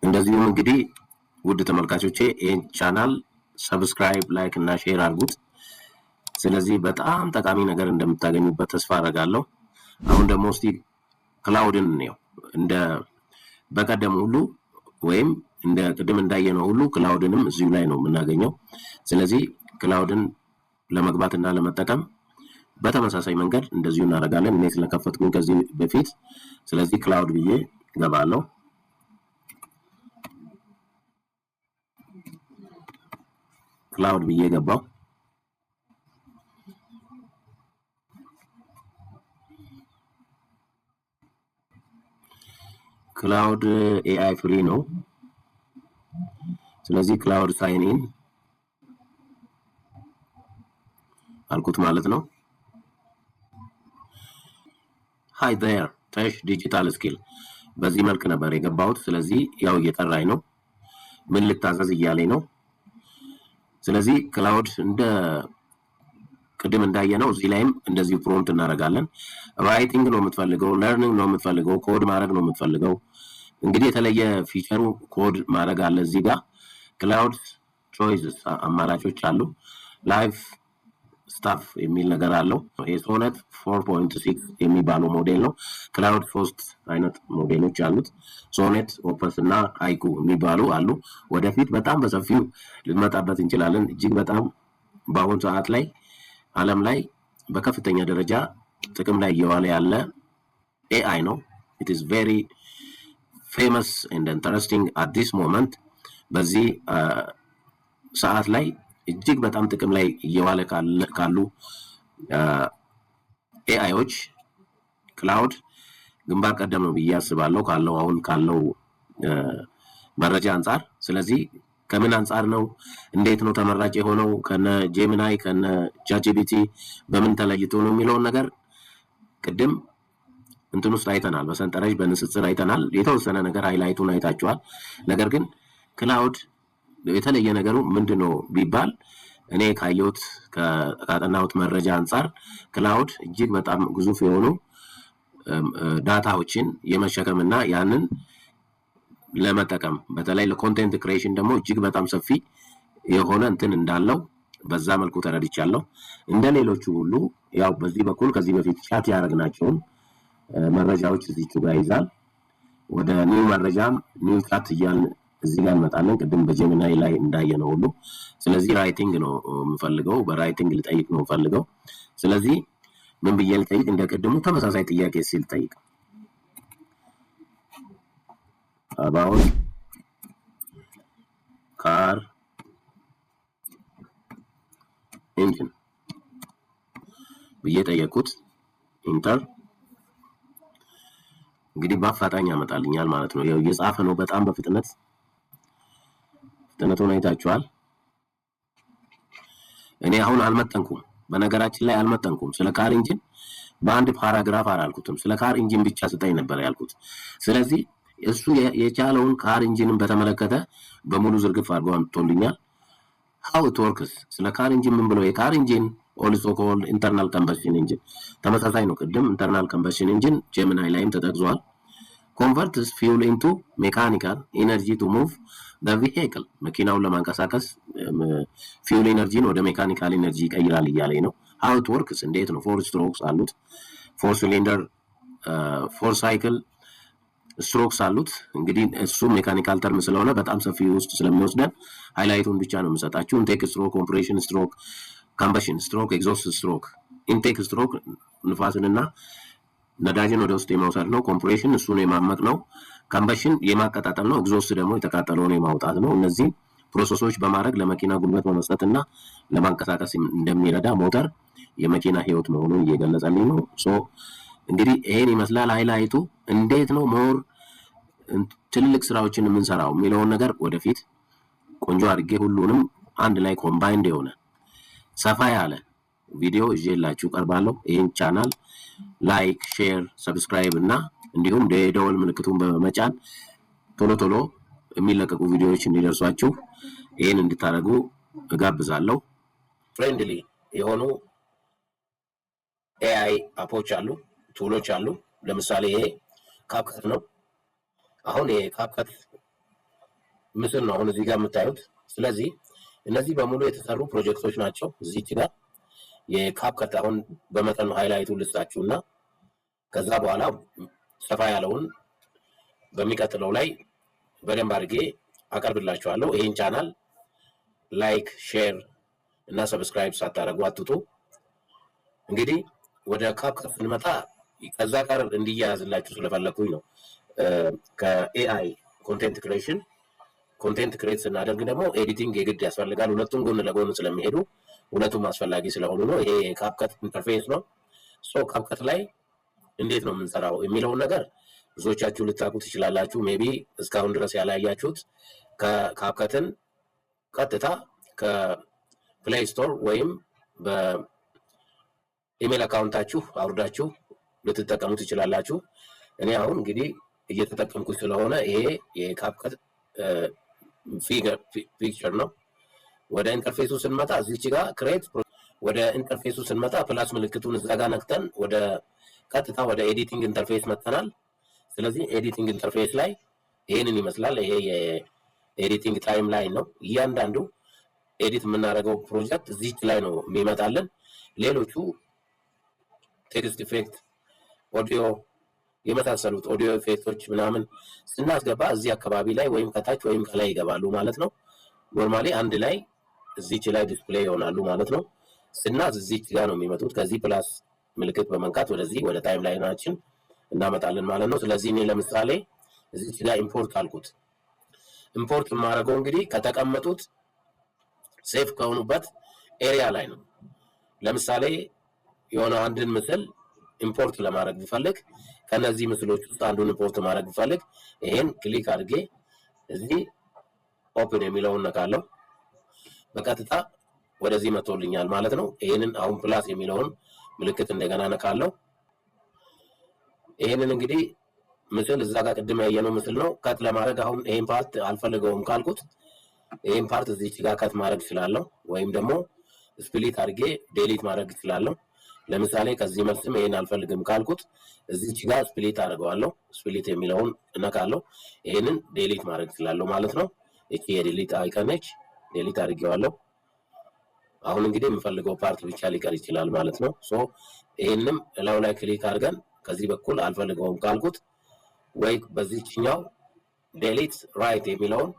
እንደዚሁም እንግዲህ ውድ ተመልካቾቼ ይህን ቻናል ሰብስክራይብ ላይክ እና ሼር አድርጉት ስለዚህ በጣም ጠቃሚ ነገር እንደምታገኙበት ተስፋ አደርጋለሁ አሁን ደግሞ እስቲ ክላውድን ነው እንደ በቀደም ሁሉ ወይም እንደ ቅድም እንዳየነው ሁሉ ክላውድንም እዚሁ ላይ ነው የምናገኘው ስለዚህ ክላውድን ለመግባትና ለመጠቀም በተመሳሳይ መንገድ እንደዚሁ እናደርጋለን እኔ ስለከፈትኩኝ ከዚህ በፊት ስለዚህ ክላውድ ብዬ ገባለሁ ክላውድ ብዬ ገባው ክላውድ ኤአይ ፍሪ ነው ስለዚህ ክላውድ ሳይን ኢን አልኩት ማለት ነው ሃይ ዜር ታሽ ዲጂታል ስኪል በዚህ መልክ ነበር የገባሁት ስለዚህ ያው እየጠራኝ ነው ምን ልታዘዝ እያለኝ ነው ስለዚህ ክላውድ እንደ ቅድም እንዳየነው እዚህ ላይም እንደዚህ ፕሮምፕት እናደርጋለን ራይቲንግ ነው የምትፈልገው ለርኒንግ ነው የምትፈልገው ኮድ ማድረግ ነው የምትፈልገው እንግዲህ የተለየ ፊቸሩ ኮድ ማድረግ አለ እዚህ ጋር ክላውድ ቾይስስ አማራጮች አሉ ላይቭ ስታፍ የሚል ነገር አለው ሶኔት 4.6 የሚባለው ሞዴል ነው ክላውድ ሶስት አይነት ሞዴሎች አሉት ሶኔት ኦፐስ እና ሃይኩ የሚባሉ አሉ ወደፊት በጣም በሰፊው ልንመጣበት እንችላለን እጅግ በጣም በአሁኑ ሰዓት ላይ ዓለም ላይ በከፍተኛ ደረጃ ጥቅም ላይ እየዋለ ያለ AI ነው it is very famous and interesting at this moment በዚህ ሰዓት ላይ እጅግ በጣም ጥቅም ላይ እየዋለ ካሉ ኤአይዎች ክላውድ ግንባር ቀደም ነው ብዬ አስባለሁ ካለው መረጃ አንፃር ስለዚህ ከምን አንፃር ነው እንዴት ነው ተመራጭ የሆነው ከነ ጄሚናይ ከነ ቻትጂፒቲ በምን ተለይቶ ነው የሚለው ነገር ቅድም እንትን ውስጥ አይተናል በሰንጠረዥ በንጽጽር አይተናል የተወሰነ ነገር ሃይላይቱን አይታችኋል ነገር ግን ክላውድ የተለየ ነገሩ ምንድነው ቢባል እኔ ካየሁት ካጠናሁት መረጃ አንፃር ክላውድ እጅግ በጣም ግዙፍ የሆኑ ዳታዎችን የመሸከምና ያንን ለመጠቀም በተለይ ለኮንቴንት ክሬሽን ደግሞ እጅግ በጣም ሰፊ የሆነ እንትን እንዳለው በዛ መልኩ ተረድቻለሁ እንደሌሎቹ ሁሉ ያው በዚህ በኩል ከዚህ በፊት ቻት ያደረግናቸው መረጃዎች እዚህ ጋር ይዛል ወደ ኒው መረጃም ኒው ቻት ይያል እዚህ ጋር እንመጣለን ቅድም በጀሚናይ ላይ እንዳየነው ሁሉ ስለዚህ ራይቲንግ ነው የምፈልገው በራይቲንግ ልጠይቅ ነው የምፈልገው ስለዚህ ምን ብዬ ልጠይቅ እንደቀደሙ ተመሳሳይ ጥያቄ ሲል ጠይቅ about car engine ብዬ ጠየቁት ኢንተር እንግዲህ በአፋጣኝ ያመጣልኛል ማለት ነው። ያው እየጻፈ ነው በጣም በፍጥነት ፍጥነቱን አይታችኋል። እኔ አሁን አልመጠንኩም፣ በነገራችን ላይ አልመጠንኩም። ስለ ካር ኢንጂን በአንድ ፓራግራፍ አላልኩትም። ስለ ካር ኢንጂን ብቻ ስጠኝ ነበር ያልኩት። ስለዚህ እሱ የቻለውን ካር ኢንጂንን በተመለከተ በሙሉ ዝርግፍ አድርጎ አምጥቶልኛል። how it works ስለ ካር ኢንጂን ምን ብሎ የካር ኢንጂን also called internal combustion engine ተመሳሳይ ነው። ቅድም internal combustion engine ጀሚናይ ላይም ተጠቅሷል። converts fuel into mechanical energy to move the vehicle መኪናውን ለማንቀሳቀስ ፊውል ኤነርጂን ወደ ሜካኒካል ኤነርጂ ይቀይራል እያለኝ ነው። how it works እንዴት ነው? 4 strokes አሉት። 4 cylinder 4 cycle ስትሮክስ አሉት። እንግዲህ እሱ ሜካኒካል ተርም ስለሆነ በጣም ሰፊ ውስጥ ስለሚወስደን ሃይላይቱን ብቻ ነው የምሰጣችሁ። ኢንቴክ ስትሮክ፣ ኮምፕሬሽን ስትሮክ፣ ካምበሽን ስትሮክ፣ ኤግዞስት ስትሮክ። ኢንቴክ ስትሮክ ንፋስንና ነዳጅን ወደ ውስጥ የማውሰድ ነው። ኮምፕሬሽን እሱን የማመቅ ነው። ካምበሽን የማቀጣጠል ነው። ኤግዞስት ደግሞ የተቃጠለውን የማውጣት ነው። እነዚህ ፕሮሰሶች በማድረግ ለመኪና ጉልበት በመስጠትና ለማንቀሳቀስ እንደሚረዳ ሞተር የመኪና ህይወት መሆኑን እየገለጸልኝ ነው። ሶ እንግዲህ ይሄን ይመስላል ሃይላይቱ። እንዴት ነው ሞር ትልልቅ ስራዎችን የምንሰራው የሚለውን ነገር ወደፊት ቆንጆ አድርጌ ሁሉንም አንድ ላይ ኮምባይንድ የሆነ ሰፋ ያለ ቪዲዮ ይዤላችሁ ቀርባለሁ። ይሄን ቻናል ላይክ፣ ሼር፣ ሰብስክራይብ እና እንዲሁም የደወል ምልክቱን በመጫን ቶሎ ቶሎ የሚለቀቁ ቪዲዮዎች እንዲደርሷችሁ ይሄን እንድታደርጉ እጋብዛለሁ። ፍሬንድሊ የሆኑ ኤአይ አፖች አሉ፣ ቱሎች አሉ። ለምሳሌ ይሄ ካፕከት ነው። አሁን ይሄ ካፕከት ምስል ነው አሁን እዚህ ጋር የምታዩት። ስለዚህ እነዚህ በሙሉ የተሰሩ ፕሮጀክቶች ናቸው። እዚህ ጋር የካፕከት አሁን በመጠኑ ሃይላይቱ ልስጣችሁና ከዛ በኋላ ሰፋ ያለውን በሚቀጥለው ላይ በደንብ አድርጌ አቀርብላችኋለሁ። ይሄን ቻናል ላይክ፣ ሼር እና ሰብስክራይብ ሳታደርጉ አትጡ። እንግዲህ ወደ ካፕከት ስንመጣ ከዛ ጋር እንዲያያዝላችሁ ስለፈለኩኝ ነው። ከኤአይ ኮንቴንት ክሬሽን ኮንቴንት ክሬት ስናደርግ ደግሞ ኤዲቲንግ የግድ ያስፈልጋል። ሁለቱም ጎን ለጎን ስለሚሄዱ ሁለቱም አስፈላጊ ስለሆኑ ነው። ይሄ የካፕከት ኢንተርፌስ ነው። ሶ ካፕከት ላይ እንዴት ነው የምንሰራው የሚለውን ነገር ብዙዎቻችሁ ልታውቁ ትችላላችሁ። ሜቢ እስካሁን ድረስ ያላያችሁት ካፕከትን ቀጥታ ከፕሌይ ስቶር ወይም በኢሜል አካውንታችሁ አውርዳችሁ ልትጠቀሙ ትችላላችሁ። እኔ አሁን እንግዲህ እየተጠቀምኩ ስለሆነ ይሄ የካፕከት ፒክቸር ነው። ወደ ኢንተርፌሱ ስንመጣ እዚች ጋር ክሬት ወደ ኢንተርፌሱ ስንመጣ ፕላስ ምልክቱን እዛ ጋር ነክተን ወደ ቀጥታ ወደ ኤዲቲንግ ኢንተርፌስ መጥተናል። ስለዚህ ኤዲቲንግ ኢንተርፌስ ላይ ይሄንን ይመስላል። ይሄ የኤዲቲንግ ታይም ላይን ነው። እያንዳንዱ ኤዲት የምናደርገው ፕሮጀክት እዚች ላይ ነው የሚመጣልን። ሌሎቹ ቴክስት ኢፌክት፣ ኦዲዮ የመሳሰሉት ኦዲዮ ኢፌክቶች ምናምን ስናስገባ እዚህ አካባቢ ላይ ወይም ከታች ወይም ከላይ ይገባሉ ማለት ነው። ኖርማሊ አንድ ላይ እዚች ላይ ዲስፕሌይ ይሆናሉ ማለት ነው። ስናዝ እዚች ጋር ነው የሚመጡት። ከዚህ ፕላስ ምልክት በመንካት ወደዚህ ወደ ታይም ላይናችን እናመጣለን ማለት ነው። ስለዚህ እኔ ለምሳሌ እዚች ጋር ኢምፖርት አልኩት። ኢምፖርት የማደርገው እንግዲህ ከተቀመጡት ሴፍ ከሆኑበት ኤሪያ ላይ ነው። ለምሳሌ የሆነ አንድን ምስል ኢምፖርት ለማድረግ ብፈልግ ከነዚህ ምስሎች ውስጥ አንዱን ኢምፖርት ማድረግ ብፈልግ ይሄን ክሊክ አድርጌ እዚህ ኦፕን የሚለውን ነካለው። በቀጥታ ወደዚህ መጥቶልኛል ማለት ነው። ይሄንን አሁን ፕላስ የሚለውን ምልክት እንደገና ነካለው። ይሄንን እንግዲህ ምስል እዛ ጋር ቅድም ያየነው ምስል ነው። ከት ለማድረግ አሁን ይሄን ፓርት አልፈልገውም ካልኩት ይሄን ፓርት እዚህ ጋር ከት ማድረግ እችላለሁ፣ ወይም ደግሞ ስፕሊት አድርጌ ዴሊት ማድረግ እችላለሁ። ለምሳሌ ከዚህ መልስም ይሄን አልፈልግም ካልኩት እዚች ጋር ስፕሊት አድርገዋለሁ። ስፕሊት የሚለውን እነካለሁ። ይሄንን ዴሊት ማድረግ እችላለሁ ማለት ነው። እቺ የዴሊት አይከን ነች። ዴሊት አድርጌዋለሁ። አሁን እንግዲህ የምፈልገው ፓርት ብቻ ሊቀር ይችላል ማለት ነው። ሶ ይሄንም እላው ላይ ክሊክ አድርገን ከዚህ በኩል አልፈልገውም ካልኩት ወይ በዚህኛው ዴሊት ራይት የሚለውን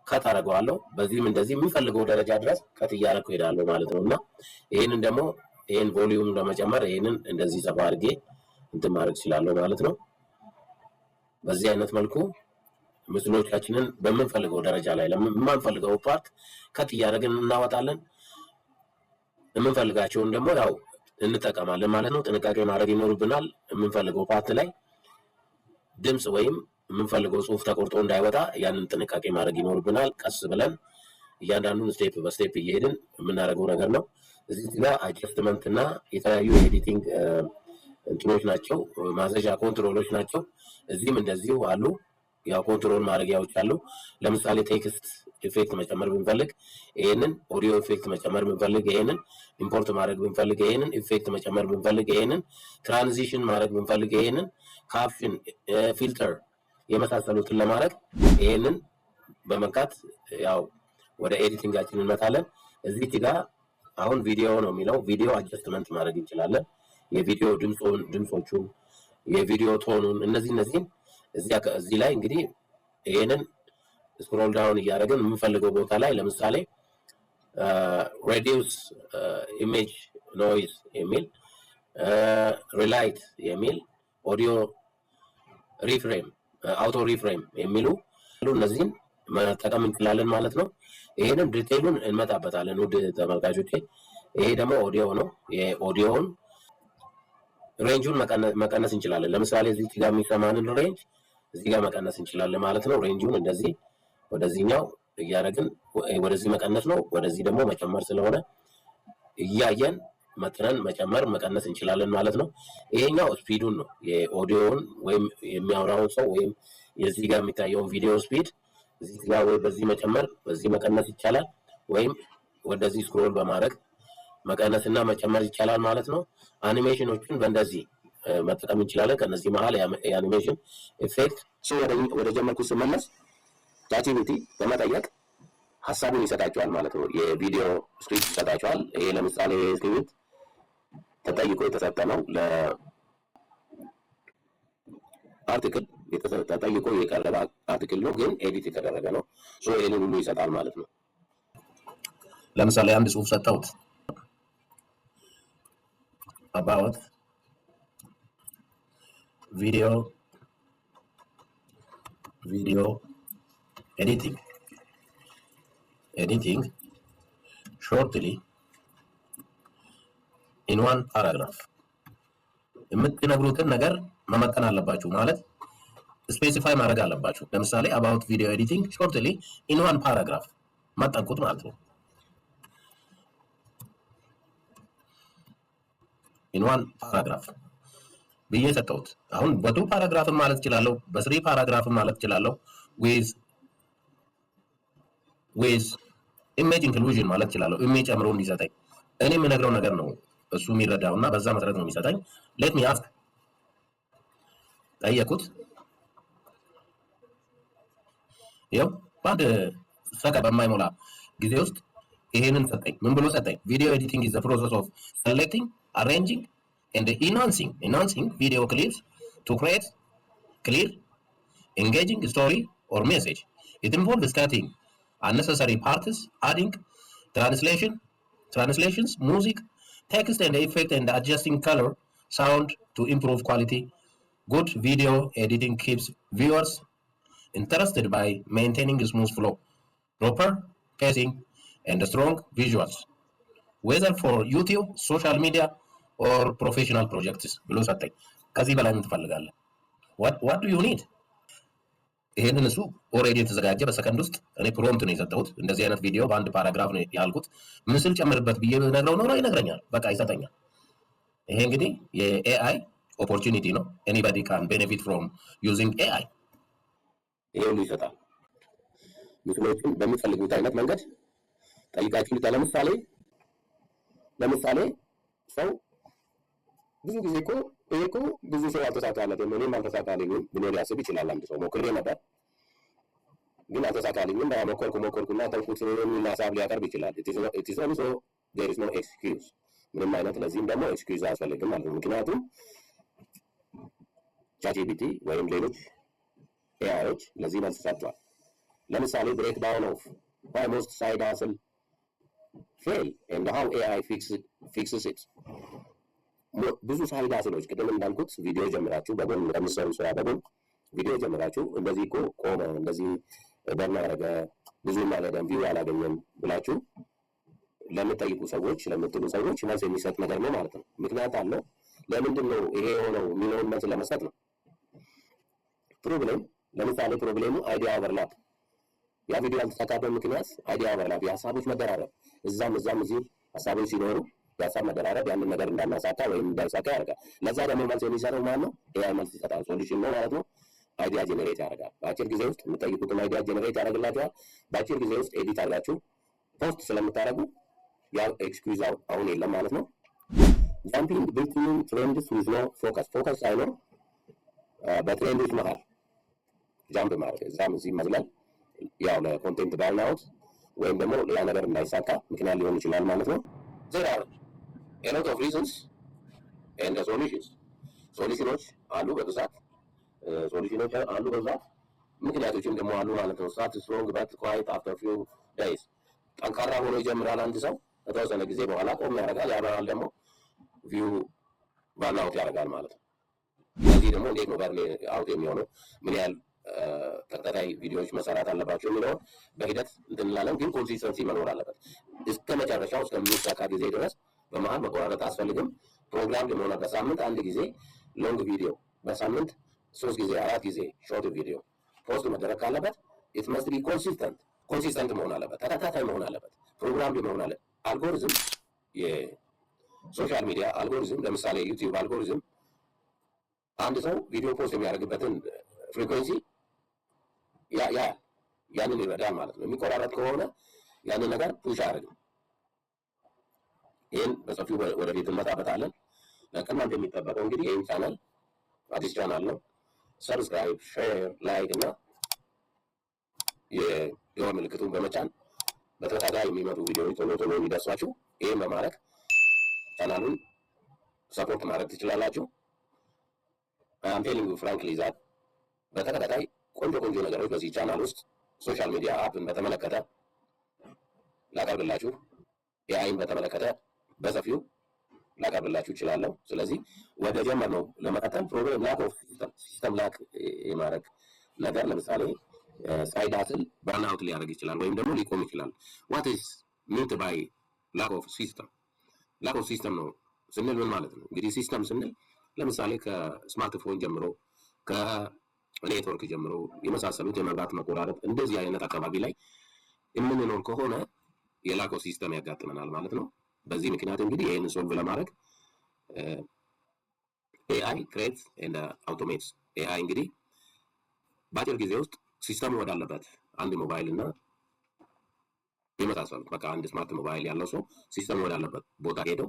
ከት አደርገዋለሁ። በዚህም እንደዚህ የምፈልገው ደረጃ ድረስ ከት እያደረኩ ሄዳለሁ ማለት ነውና ይሄንን ደግሞ ይሄን ቮሊዩም ለመጨመር ይሄንን እንደዚህ ሰፋ አድርጌ እንትን ማድረግ እችላለሁ ማለት ነው። በዚህ አይነት መልኩ ምስሎቻችንን በምንፈልገው ደረጃ ላይ ለማንፈልገው ፓርት ከት እያደረግን እናወጣለን። የምንፈልጋቸውን ደግሞ ያው እንጠቀማለን ማለት ነው። ጥንቃቄ ማድረግ ይኖርብናል። የምንፈልገው ፓርት ላይ ድምጽ ወይም የምንፈልገው ጽሁፍ ተቆርጦ እንዳይወጣ ያንን ጥንቃቄ ማድረግ ይኖርብናል። ቀስ ብለን እያንዳንዱን ስቴፕ በስቴፕ እየሄድን የምናደርገው ነገር ነው። እዚህ ጋር አጀስትመንት እና የተለያዩ ኤዲቲንግ እንትኖች ናቸው፣ ማዘዣ ኮንትሮሎች ናቸው። እዚህም እንደዚሁ አሉ። ያው ኮንትሮል ማድረጊያዎች አሉ። ለምሳሌ ቴክስት ኢፌክት መጨመር ብንፈልግ ይሄንን፣ ኦዲዮ ኢፌክት መጨመር ብንፈልግ ይሄንን፣ ኢምፖርት ማድረግ ብንፈልግ ይሄንን፣ ኢፌክት መጨመር ብንፈልግ ይሄንን፣ ትራንዚሽን ማድረግ ብንፈልግ ይሄንን፣ ካፕሽን፣ ፊልተር የመሳሰሉትን ለማድረግ ይሄንን በመንካት ያው ወደ ኤዲቲንጋችን እንመጣለን። እዚህ ጋር አሁን ቪዲዮ ነው የሚለው፣ ቪዲዮ አጀስትመንት ማድረግ እንችላለን። የቪዲዮ ድምጾቹን፣ የቪዲዮ ቶኑን፣ እነዚህን እዚህ ላይ እንግዲህ ይሄንን ስክሮል ዳውን እያደረግን የምንፈልገው ቦታ ላይ ለምሳሌ ሬዲዩስ ኢሜጅ ኖይዝ የሚል ሪላይት የሚል ኦዲዮ ሪፍሬም አውቶ ሪፍሬም የሚሉ እነዚህን መጠቀም እንችላለን ማለት ነው። ይሄንን ዲቴይሉን እንመጣበታለን ውድ ተመልካቾቼ። ይሄ ደግሞ ኦዲዮ ነው። የኦዲዮውን ሬንጁን መቀነስ እንችላለን። ለምሳሌ እዚህ ጋር የሚሰማንን ሬንጅ እዚህ ጋር መቀነስ እንችላለን ማለት ነው። ሬንጁን እንደዚህ ወደዚህኛው እያደረግን ወደዚህ መቀነስ ነው፣ ወደዚህ ደግሞ መጨመር ስለሆነ እያየን መጥነን መጨመር መቀነስ እንችላለን ማለት ነው። ይሄኛው ስፒዱን ነው፣ የኦዲዮውን ወይም የሚያወራውን ሰው ወይም የዚህ ጋር የሚታየውን ቪዲዮ ስፒድ እዚህ ጋር ወይ በዚህ መጨመር በዚህ መቀነስ ይቻላል፣ ወይም ወደዚህ ስክሮል በማድረግ መቀነስና መጨመር ይቻላል ማለት ነው። አኒሜሽኖችን በእንደዚህ መጠቀም እንችላለን። ከነዚህ መሃል የአኒሜሽን ኢፌክት ወደ ጀመርኩ ስመለስ ቻትጂፒቲ በመጠየቅ ሀሳቡን ይሰጣቸዋል ማለት ነው። የቪዲዮ ስክሪፕት ይሰጣቸዋል። ይሄ ለምሳሌ ስክሪፕት ተጠይቆ የተሰጠ ነው። ለአርቲክል ተጠይቆ የቀረበ አርቲክል ነው፣ ግን ኤዲት የተደረገ ነው። ይሄንን ሁሉ ይሰጣል ማለት ነው። ለምሳሌ አንድ ጽሁፍ ሰጠሁት about video editing shortly in one paragraph የምትነግሩትን ነገር መመጠን አለባችሁ ማለት ስፔሲፋይ ማድረግ አለባችሁ። ለምሳሌ about video editing shortly in one paragraph ማጠንቁት ማለት ነው። in one paragraph ብዬ ሰጠሁት። አሁን በቱ ፓራግራፍ ማለት ይችላል፣ በስሪ ፓራግራፍ ማለት ይችላል፣ with image inclusion ማለት ይችላል። ኢሜጅ ጨምሮ እንዲሰጠኝ እኔ የምነግረው ነገር ነው እሱ የሚረዳውና በዛ መሰረት ነው የሚሰጠኝ። let me ask ጠየቁት። ይኸው በአንድ ሰከ በማይሞላ ጊዜ ውስጥ ይሄንን ሰጠኝ። ምን ብሎ ሰጠኝ? video editing is the process of selecting, arranging and enhancing video clips to create clear, engaging story or message. It involves cutting unnecessary parts, adding translations, music, text and effect, and adjusting color, sound to improve quality. Good video editing keeps viewers interested by maintaining a smooth flow, proper pacing, and strong visuals, whether for YouTube, social media, or professional projects ብሎ ሰጠኝ። ከዚህ በላይ ምን ትፈልጋለህ? what do you need? ይሄንን እሱ ኦልሬዲ የተዘጋጀ በሰከንድ ውስጥ እኔ ፕሮምፕት ነው የሰጠሁት። እንደዚህ አይነት ቪዲዮ በአንድ ፓራግራፍ ነው ያልኩት። ምስል ጨምርበት ብዬ ነግረው ነው ይነግረኛል። በቃ ይሰጠኛል። ይሄ እንግዲህ የኤአይ ኦፖርቹኒቲ ነው። anybody can benefit from using AI። ይሄ ሁሉ ይሰጣል። ምስሎችን በሚፈልጉት አይነት መንገድ ጠይቃችሁ ለምሳሌ ሰው ብዙ ጊዜ እኮ ይሄ እኮ ብዙ ሰው አልተሳካለትም፣ እኔም አልተሳካልኝም ብሎ ሊያስብ ይችላል። አንድ ሰው ሞክሬ ነበር ግን አልተሳካልኝም፣ ሞከርኩና ተውኩት የሚል ሀሳብ ሊያቀርብ ይችላል። it is also there is no excuse። ምንም አይነት ለዚህም ደግሞ ኤክስኪውዝ አያስፈልግም ማለት ነው። ምክንያቱም ቻትጂፒቲ ወይም ሌሎች ኤአይዎች ለዚህ መልስ ሰጥቷል። ለምሳሌ ብሬክ ዳውን ኦፍ why most side hustle fail and how AI fixes it። ብዙ ሳይድ ሀስሎች ቅድም እንዳልኩት ቪዲዮ ጀምራችሁ በጎን እንደምትሰሩ ስራ በጎን ቪዲዮ ጀምራችሁ እንደዚህ እኮ ቆመ፣ እንደዚህ በርናረገ ብዙ ማለደም ቪው አላገኘም ብላችሁ ለምትጠይቁ ሰዎች ለምትሉ ሰዎች መልስ የሚሰጥ ነገር ነው ማለት ነው። ምክንያት አለው። ለምንድን ነው ይሄ የሆነው የሚለውን መልስ ለመስጠት ነው። ፕሮብሌም ለምሳሌ ፕሮብሌሙ አይዲያ ኦቨርላፕ፣ ያ ቪዲዮ ያልተሳካበት ምክንያት አይዲያ ኦቨርላፕ፣ የሀሳቦች መደራረብ፣ እዛም እዚህ ሀሳቦች ሲኖሩ የሀሳብ መደራረብ ያንን ነገር እንዳናሳካ ወይም እንዳይሳካ ያደርጋል። ለዛ ደግሞ መልስ የሚሰራው ማን ነው? ኤአይ መልስ ይሰጣል። ሶሉሽን ነው ማለት ነው። አይዲያ ጀነሬት ያደርጋል። በአጭር ጊዜ ውስጥ የምጠይቁትን አይዲያ ጀነሬት ያደርግላችኋል። በአጭር ጊዜ ውስጥ ኤዲት አድርጋችሁ ፖስት ስለምታደርጉ ያ ኤክስኪውዝ አሁን የለም ማለት ነው። ጃምፒንግ ቢትዊን ትሬንድስ ዊዝ ኖ ፎከስ፣ ፎከስ ሳይኖር በትሬንዶች መሃል ጃምፕ ማድረግ፣ እዛም እዚህ መዝለል ያው ለኮንቴንት ባርናውት ወይም ደግሞ ሌላ ነገር እንዳይሳካ ምክንያት ሊሆን ይችላል ማለት ነው። there are a lot of reasons and the solutions አሉ በብዛት ሶሉሽኖች አሉ በብዛት ምክንያቶችም ደግሞ አሉ ማለት ነው። ስታርት ስትሮንግ በት ኳይት አፍተር ፊው ዴይዝ፣ ጠንካራ ሆኖ ይጀምራል አንድ ሰው ከተወሰነ ጊዜ በኋላ ቆም ያደርጋል። ያበራል ደግሞ ቪው ባርናውት ያደርጋል ማለት ነው። ስለዚህ ደግሞ እንዴት ነው በርን አውት የሚሆነው ምን ያህል ተከታታይ ቪዲዮዎች መሰራት አለባቸው የሚለውን በሂደት እንላለን። ግን ኮንሲስተንሲ መኖር አለበት እስከ መጨረሻው እስከሚሳካ ጊዜ ድረስ በመሀል መቆራረጥ አያስፈልግም። ፕሮግራም ለመሆነ በሳምንት አንድ ጊዜ ሎንግ ቪዲዮ፣ በሳምንት 3 ጊዜ 4 ጊዜ ሾርት ቪዲዮ ፖስት መደረግ ካለበት ኢት መስት ቢ ኮንሲስተንት መሆን አለበት፣ ተከታታይ መሆን አለበት። ፕሮግራም መሆን አለ። አልጎሪዝም፣ የሶሻል ሚዲያ አልጎሪዝም፣ ለምሳሌ ዩቲዩብ አልጎሪዝም አንድ ሰው ቪዲዮ ፖስት የሚያደርግበትን ፍሪኩዌንሲ ያንን ይረዳል ማለት ነው። የሚቆራረጥ ከሆነ ያንን ነገር ፑሽ አያደርግም። ይህን በሰፊው ወደፊት እንመጣበታለን። ከእናንተ የሚጠበቀው እንግዲህ ይህን ቻናል አዲስ ቻናል ነው፣ ሰብስክራይብ፣ ሼር፣ ላይክ እና የደወል ምልክቱን በመጫን በተከታታይ የሚመጡ ቪዲዮዎች ቶሎ የሚደርሷችሁ ይህን በማድረግ ቻናሉን ሰፖርት ማድረግ ትችላላችሁ። አም ቴሊንግ ዩ ፍራንክሊ ዛት በተከታታይ ቆንጆ ነገሮች በዚህ ቻናል ውስጥ ሶሻል ሚዲያ አፕን በተመለከተ ላቀርብላችሁ፣ ኤአይን በተመለከተ በሰፊው ላቀርብላችሁ እችላለሁ። ስለዚህ ወደ ጀመርነው ለመቀጠል ፕሮብሌም ላክ ኦፍ ሲስተም ላክ የማድረግ ነገር ለምሳሌ ሳይድ ሃስል በርንአውት ሊያደርግ ይችላል ወይም ደግሞ ሊቆም ይችላል። ዋት ኢዝ ሚንት ባይ ላክ ኦፍ ሲስተም? ላክ ኦፍ ሲስተም ነው ስንል ምን ማለት ነው? እንግዲህ ሲስተም ስንል ለምሳሌ ከስማርትፎን ጀምሮ ከኔትወርክ ጀምሮ የመሳሰሉት የመብራት መቆራረጥ እንደዚህ አይነት አካባቢ ላይ የምንኖር ከሆነ የላክ ኦፍ ሲስተም ያጋጥመናል ማለት ነው። በዚህ ምክንያት እንግዲህ ይህንን ሶልቭ ለማድረግ ኤአይ ክሬት ኤንድ አውቶሜትስ። ኤአይ እንግዲህ በአጭር ጊዜ ውስጥ ሲስተሙ ወዳለበት አንድ ሞባይል እና የመሳሰሉት በቃ አንድ ስማርት ሞባይል ያለው ሰው ሲስተሙ ወዳለበት ቦታ ሄደው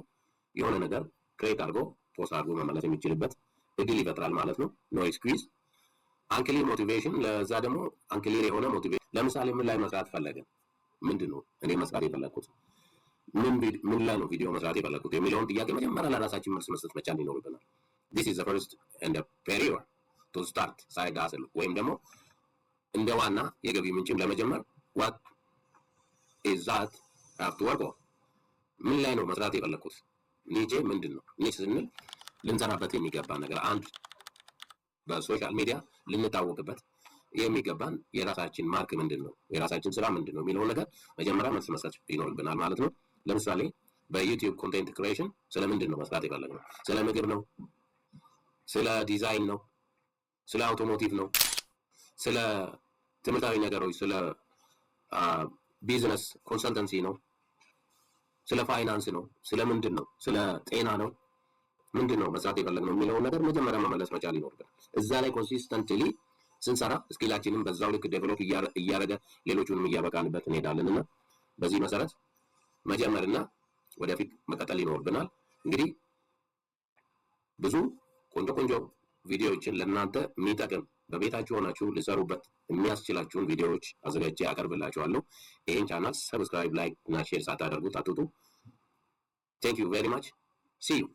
የሆነ ነገር ክሬት አድርጎ ፖስት አድርጎ መመለስ የሚችልበት እድል ይፈጥራል ማለት ነው። ኖ ኤክስኪውዝ። አንክሊር ሞቲቬሽን፣ ለዛ ደግሞ አንክሊር የሆነ ሞቲቬሽን። ለምሳሌ ምን ላይ መስራት ፈለግን? ምንድን ነው እኔ መስራት የፈለግኩት? ምን ላይ ነው ቪዲዮ መስራት የፈለግኩት የሚለውን ጥያቄ መጀመሪያ ለራሳችን መልስ መስጠት መቻል ይኖርብናል። this is the first and the period to start side hustle ወይም ደግሞ እንደ ዋና የገቢ ምንጭም ለመጀመር what is that I have to work on? ምን ላይ ነው መስራት የፈለግኩት? ኒቼ ምንድን ነው? ኒች ስንል ልንሰራበት የሚገባ ነገር፣ አንድ በሶሻል ሚዲያ ልንታወቅበት የሚገባን የራሳችን ማርክ ምንድን ነው፣ የራሳችን ስራ ምንድን ነው የሚለውን ነገር መጀመሪያ መልስ መስጠት ይኖርብናል ማለት ነው። ለምሳሌ በዩቲዩብ ኮንቴንት ክሬሽን ስለ ምንድን ነው መስራት የፈለግነው? ስለ ምግብ ነው? ስለ ዲዛይን ነው? ስለ አውቶሞቲቭ ነው? ስለ ትምህርታዊ ነገሮች፣ ስለ ቢዝነስ ኮንሰልተንሲ ነው? ስለ ፋይናንስ ነው? ስለ ምንድን ነው? ስለ ጤና ነው? ምንድን ነው መስራት የፈለግነው የሚለውን ነገር መጀመሪያ መመለስ መቻል ይኖርብናል። እዛ ላይ ኮንሲስተንትሊ ስንሰራ ስኪላችንን በዛው ልክ ዴቨሎፕ እያደረገ ሌሎቹንም እያበቃንበት እንሄዳለን እና በዚህ መሰረት መጀመርና ወደፊት መቀጠል ይኖርብናል። እንግዲህ ብዙ ቆንጆ ቪዲዮዎችን ለእናንተ የሚጠቅም በቤታችሁ ሆናችሁ ልሰሩበት የሚያስችላችሁን ቪዲዮዎች አዘጋጅቼ አቀርብላችኋለሁ። ይህን ቻናል ሰብስክራይብ፣ ላይክ እና ሼር ሳታደርጉት አትውጡ። ቴንክ ዩ ቬሪ ማች ሲ ዩ